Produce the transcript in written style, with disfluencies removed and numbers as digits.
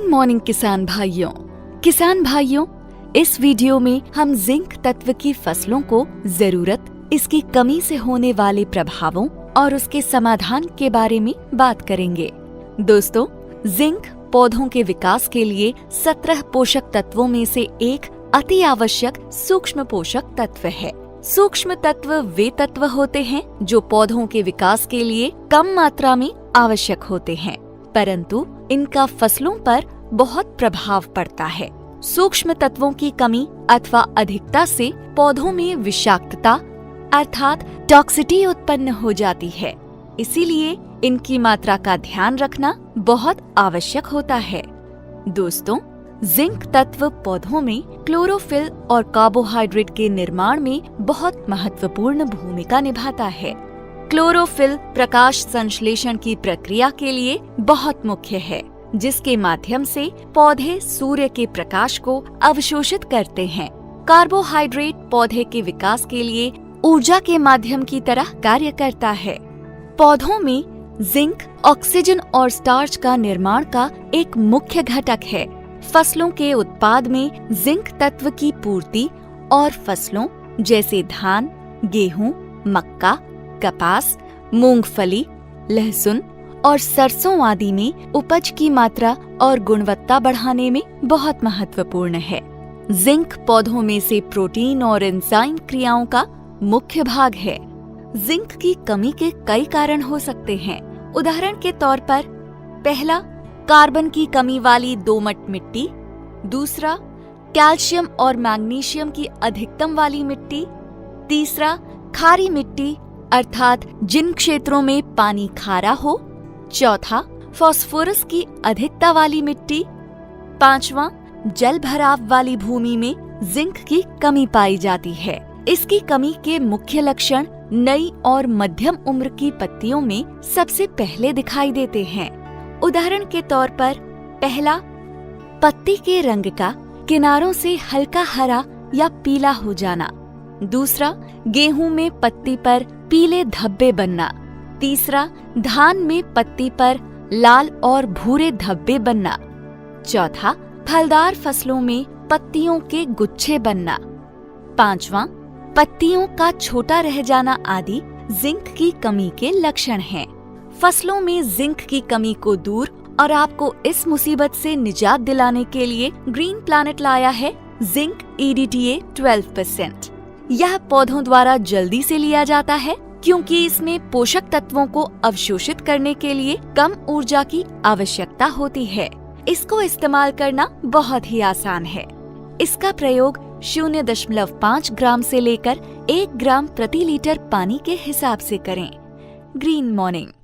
Green morning किसान भाइयों, इस वीडियो में हम जिंक तत्व की फसलों को जरूरत, इसकी कमी से होने वाले प्रभावों और उसके समाधान के बारे में बात करेंगे। दोस्तों, जिंक पौधों के विकास के लिए 17 पोषक तत्वों में से एक अति आवश्यक सूक्ष्म पोषक तत्व है। सूक्ष्म तत्व वे तत्व होते हैं जो पौधों के विकास के लिए कम मात्रा में आवश्यक होते हैं, परंतु इनका फसलों पर बहुत प्रभाव पड़ता है। सूक्ष्म तत्वों की कमी अथवा अधिकता से पौधों में विषाक्तता अर्थात टॉक्सिटी उत्पन्न हो जाती है। इसीलिए इनकी मात्रा का ध्यान रखना बहुत आवश्यक होता है। दोस्तों, जिंक तत्व पौधों में क्लोरोफिल और कार्बोहाइड्रेट के निर्माण में बहुत महत्वपूर्ण भूमिका निभाता है। क्लोरोफिल प्रकाश संश्लेषण की प्रक्रिया के लिए बहुत मुख्य है, जिसके माध्यम से पौधे सूर्य के प्रकाश को अवशोषित करते हैं। कार्बोहाइड्रेट पौधे के विकास के लिए ऊर्जा के माध्यम की तरह कार्य करता है। पौधों में जिंक ऑक्सीजन और स्टार्च का निर्माण का एक मुख्य घटक है। फसलों के उत्पाद में जिंक तत्व की पूर्ति और फसलों जैसे धान, गेहूं, मक्का, कपास, मूंगफली, लहसुन और सरसों आदि में उपज की मात्रा और गुणवत्ता बढ़ाने में बहुत महत्वपूर्ण है। जिंक पौधों में से प्रोटीन और एंजाइम क्रियाओं का मुख्य भाग है। जिंक की कमी के कई कारण हो सकते हैं। उदाहरण के तौर पर, पहला, कार्बन की कमी वाली दोमट मिट्टी। दूसरा, कैल्शियम और मैग्नीशियम की अधिकतम वाली मिट्टी। तीसरा, खारी मिट्टी अर्थात जिन क्षेत्रों में पानी खारा हो। चौथा, फास्फोरस की अधिकता वाली मिट्टी। पांचवा, जल भराव वाली भूमि में जिंक की कमी पाई जाती है। इसकी कमी के मुख्य लक्षण नई और मध्यम उम्र की पत्तियों में सबसे पहले दिखाई देते हैं। उदाहरण के तौर पर, पहला, पत्ती के रंग का किनारों से हल्का हरा या पीला हो जाना। दूसरा, गेहूं में पत्ती पर पीले धब्बे बनना। तीसरा, धान में पत्ती पर लाल और भूरे धब्बे बनना। चौथा, फलदार फसलों में पत्तियों के गुच्छे बनना। पांचवा, पत्तियों का छोटा रह जाना आदि जिंक की कमी के लक्षण हैं। फसलों में जिंक की कमी को दूर और आपको इस मुसीबत से निजात दिलाने के लिए ग्रीन प्लैनेट लाया है जिंक EDTA 12%। यह पौधों द्वारा जल्दी से लिया जाता है क्योंकि इसमें पोषक तत्वों को अवशोषित करने के लिए कम ऊर्जा की आवश्यकता होती है। इसको इस्तेमाल करना बहुत ही आसान है। इसका प्रयोग 0.5 ग्राम से लेकर 1 ग्राम प्रति लीटर पानी के हिसाब से करें। Green morning.